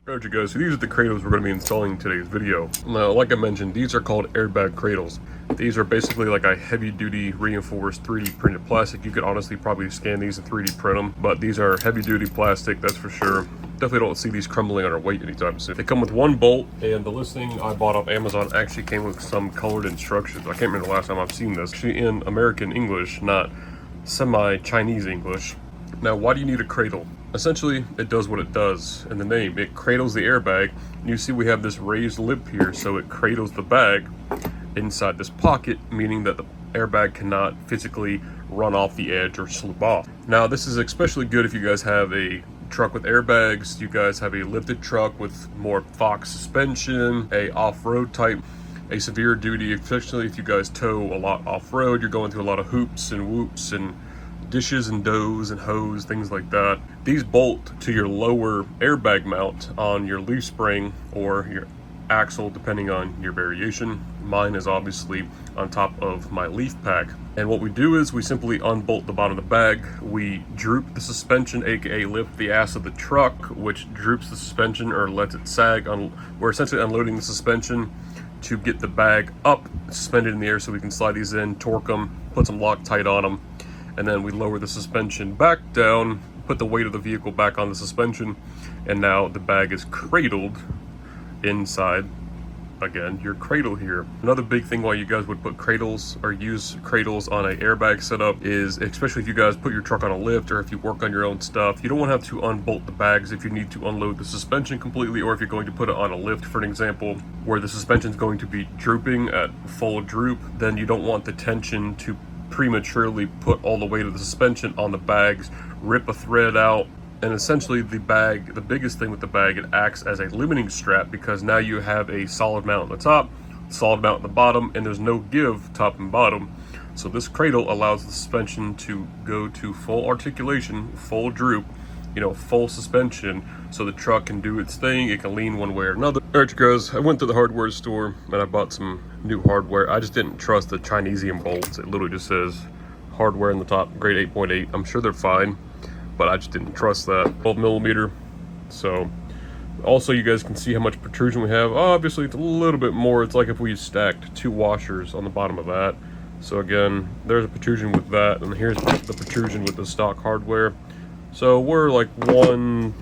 Alright you guys, so these are the cradles we're going to be installing in today's video. Now, like I mentioned, these are called airbag cradles. These are basically like a heavy-duty reinforced 3D printed plastic. You could honestly probably scan these and 3D print them, but these are heavy-duty plastic, that's for sure. Definitely don't see these crumbling under weight anytime soon. They come with one bolt, and the listing I bought off Amazon actually came with some colored instructions. I can't remember the last time I've seen this. Actually in American English, not semi-Chinese English. Now, why do you need a cradle? Essentially, it does what it does in the name. It cradles the airbag. And you see we have this raised lip here, so it cradles the bag inside this pocket, meaning that the airbag cannot physically run off the edge or slip off. Now, this is especially good if you guys have a truck with airbags, you guys have a lifted truck with more Fox suspension, a off-road type, a severe duty, especially if you guys tow a lot off-road, you're going through a lot of hoops and whoops and dishes and doughs and hose, things like that. These bolt to your lower airbag mount on your leaf spring or your axle, depending on your variation. Mine is obviously on top of my leaf pack. And what we do is we simply unbolt the bottom of the bag. We droop the suspension, aka lift the ass of the truck, which droops the suspension or lets it sag. We're essentially unloading the suspension to get the bag up, suspended in the air, so we can slide these in, torque them, put some Loctite on them, and then we lower the suspension back down, put the weight of the vehicle back on the suspension, and now the bag is cradled inside, again, your cradle here. Another big thing why you guys would put cradles or use cradles on an airbag setup is, especially if you guys put your truck on a lift or if you work on your own stuff, you don't want to have to unbolt the bags if you need to unload the suspension completely, or if you're going to put it on a lift, for an example, where the suspension is going to be drooping at full droop, then you don't want the tension to prematurely put all the weight of the suspension on the bags, rip a thread out, and essentially the bag, the biggest thing with the bag, it acts as a limiting strap, because now you have a solid mount on the top, solid mount on the bottom, and there's no give top and bottom. So this cradle allows the suspension to go to full articulation, full droop, you know, full suspension, so the truck can do its thing, it can lean one way or another. Alright you guys, I went to the hardware store and I bought some new hardware. I just didn't trust the Chinesium bolts. It literally just says hardware in the top, grade 8.8. I'm sure they're fine, but I just didn't trust that. 12 millimeter. So also you guys can see how much protrusion we have. Obviously it's a little bit more. It's like if we stacked 2 washers on the bottom of that. So again, there's a protrusion with that, and here's the protrusion with the stock hardware. So we're like 1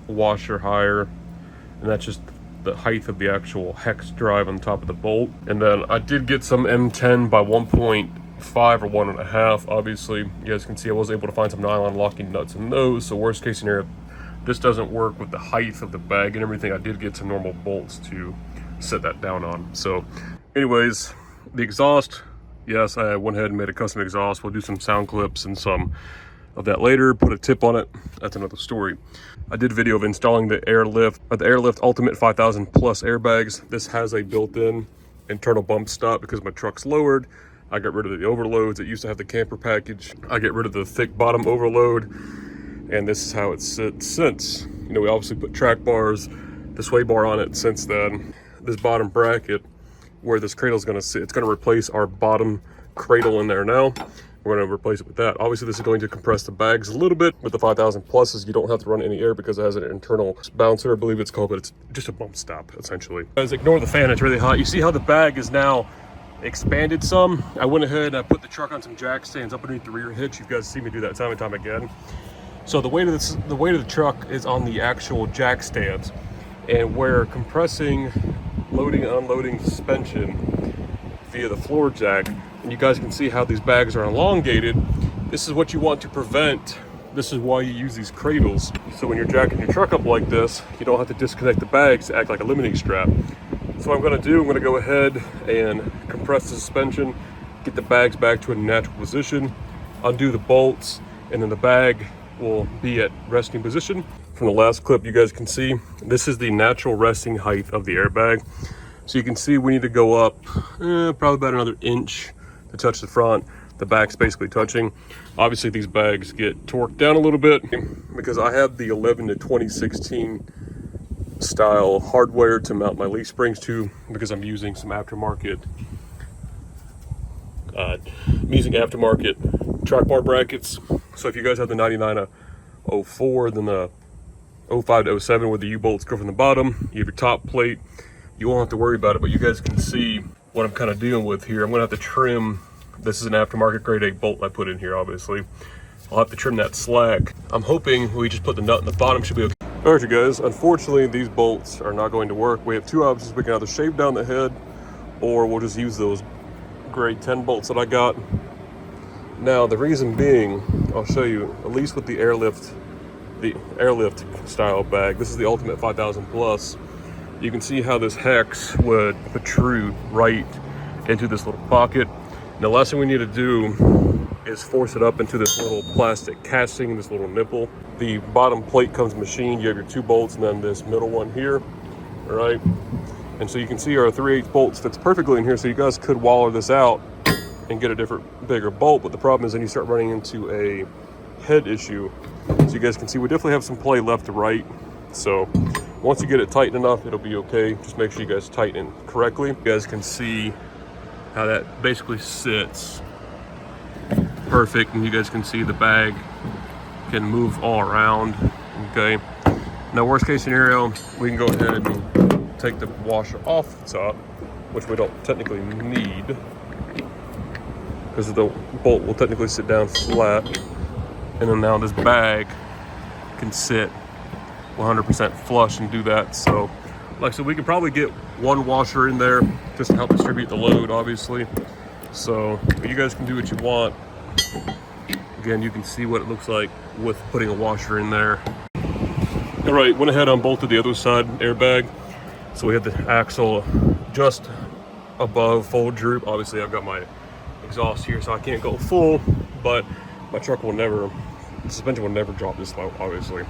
washer higher, and that's just the height of the actual hex drive on top of the bolt. And then I did get some M10 by 1.5 or 1.5. Obviously, you guys can see I was able to find some nylon locking nuts in those. So worst case scenario, this doesn't work with the height of the bag and everything. I did get some normal bolts to set that down on. So anyways, the exhaust, yes, I went ahead and made a custom exhaust. We'll do some sound clips and some of that later, put a tip on it. That's another story. I did a video of installing the Airlift Ultimate 5000 Plus airbags. This has a built-in internal bump stop because my truck's lowered. I got rid of the overloads. It used to have the camper package. I get rid of the thick bottom overload, and this is how it sits since. You know, we obviously put track bars, the sway bar on it since then. This bottom bracket where this cradle is going to sit, it's going to replace our bottom cradle in there now. We're going to replace it with that. Obviously, this is going to compress the bags a little bit. With the 5000 Pluses, you don't have to run any air because it has an internal bouncer, I believe it's called, but it's just a bump stop, essentially. Guys, ignore the fan, it's really hot. You see how the bag is now expanded some? I went ahead and I put the truck on some jack stands up underneath the rear hitch. You guys see me do that time and time again. So the weight of the truck is on the actual jack stands, and we're compressing, loading and unloading suspension via the floor jack. And you guys can see how these bags are elongated. This is what you want to prevent. This is why you use these cradles. So when you're jacking your truck up like this, you don't have to disconnect the bags to act like a limiting strap. So what I'm gonna do, I'm gonna go ahead and compress the suspension, get the bags back to a natural position, undo the bolts, and then the bag will be at resting position. From the last clip, you guys can see, this is the natural resting height of the airbag. So you can see we need to go up probably about another inch to touch the front. The back's basically touching. Obviously these bags get torqued down a little bit because I have the 11 to 2016 style hardware to mount my leaf springs to, because I'm using some aftermarket track bar brackets. So if you guys have the 9904, then the 05 to 07 where the U-bolts go from the bottom. You have your top plate. You won't have to worry about it, but you guys can see what I'm kind of dealing with here. I'm gonna have to trim, this is an aftermarket grade 8 bolt I put in here, obviously. I'll have to trim that slack. I'm hoping we just put the nut in the bottom, should be okay. All right, you guys, unfortunately, these bolts are not going to work. We have two options. We can either shave down the head, or we'll just use those grade 10 bolts that I got. Now, the reason being, I'll show you, at least with the airlift style bag, this is the Ultimate 5000 Plus. You can see how this hex would protrude right into this little pocket. And the last thing we need to do is force it up into this little plastic casting, this little nipple. The bottom plate comes machined. You have your two bolts and then this middle one here, all right? And so you can see our 3/8 bolts fits perfectly in here, so you guys could waller this out and get a different, bigger bolt. But the problem is then you start running into a head issue. So you guys can see we definitely have some play left to right. So once you get it tight enough, it'll be okay. Just make sure you guys tighten it correctly. You guys can see how that basically sits perfect, and you guys can see the bag can move all around. Okay, now worst case scenario, we can go ahead and take the washer off the top, which we don't technically need because the bolt will technically sit down flat, and then now this bag can sit 100% flush and do that. So like I said, we can probably get one washer in there just to help distribute the load, obviously. So you guys can do what you want. Again, you can see what it looks like with putting a washer in there. All right, went ahead on bolted the other side airbag. So we have the axle just above full droop. Obviously I've got my exhaust here, so I can't go full, but my truck will never, the suspension will never drop this low, obviously.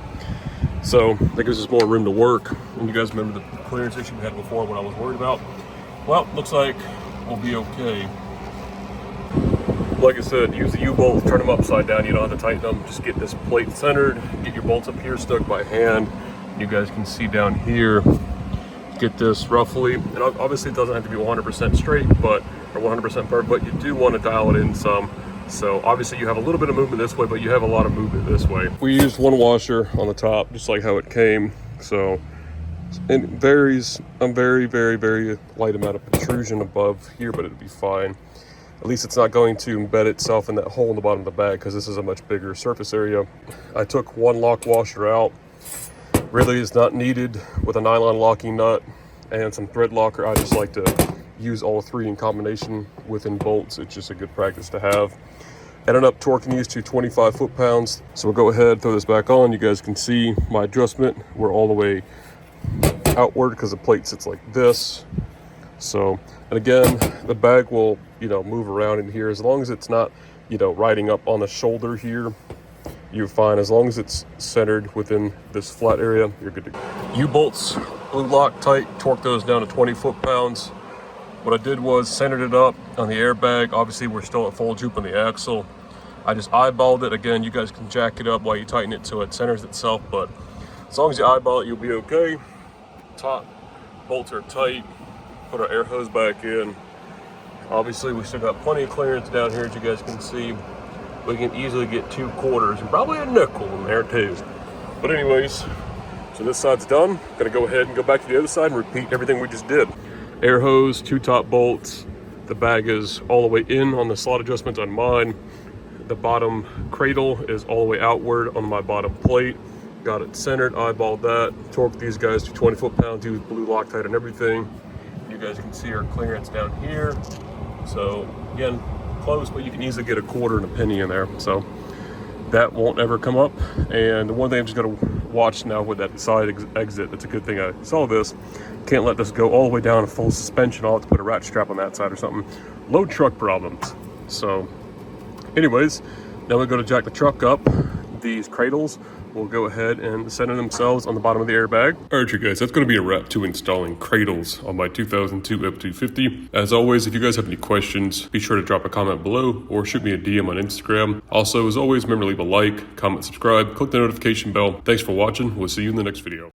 So that gives us more room to work. And you guys remember the clearance issue we had before, what I was worried about? Well, looks like we'll be okay. Like I said, use the U-bolts, turn them upside down. You don't have to tighten them. Just get this plate centered, get your bolts up here stuck by hand. You guys can see down here, get this roughly. And obviously it doesn't have to be 100% straight, but, or 100% perfect, but you do want to dial it in some. So obviously you have a little bit of movement this way, but you have a lot of movement this way. We used one washer on the top, just like how it came. So it varies a very, very, very light amount of protrusion above here, but it'll be fine. At least it's not going to embed itself in that hole in the bottom of the bag, because this is a much bigger surface area. I took one lock washer out. Really is not needed with a nylon locking nut and some thread locker. I just like to use all three in combination within bolts. It's just a good practice to have. Ended up torquing these to 25 foot-pounds. So we'll go ahead, throw this back on. You guys can see my adjustment. We're all the way outward because the plate sits like this. So, and again, the bag will, you know, move around in here as long as it's not, you know, riding up on the shoulder here. You're fine. As long as it's centered within this flat area, you're good to go. U-bolts, blue lock tight, torque those down to 20 foot-pounds. What I did was centered it up on the airbag. Obviously, we're still at full droop on the axle. I just eyeballed it. Again, you guys can jack it up while you tighten it so it centers itself, but as long as you eyeball it, you'll be okay. Top bolts are tight. Put our air hose back in. Obviously, we still got plenty of clearance down here, as you guys can see. We can easily get 2 quarters and probably a nickel in there too. But anyways, so this side's done. Gonna go ahead and go back to the other side and repeat everything we just did. Air hose, 2 top bolts. The bag is all the way in on the slot adjustment on mine. The bottom cradle is all the way outward on my bottom plate. Got it centered, eyeballed that. Torqued these guys to 20 foot-pounds, used blue Loctite and everything. You guys can see our clearance down here. So again, close, but you can easily get a quarter and a penny in there. So that won't ever come up. And the one thing I'm just gonna watch now with that side exit, it's a good thing I saw this. Can't let this go all the way down to full suspension. I'll have to put a ratchet strap on that side or something. Load truck problems. So anyways, now we go to jack the truck up. These cradles will go ahead and center themselves on the bottom of the airbag. All right, you guys, that's going to be a wrap to installing cradles on my 2002 F-250. As always, if you guys have any questions, be sure to drop a comment below or shoot me a DM on Instagram. Also, as always, remember to leave a like, comment, subscribe, click the notification bell. Thanks for watching. We'll see you in the next video.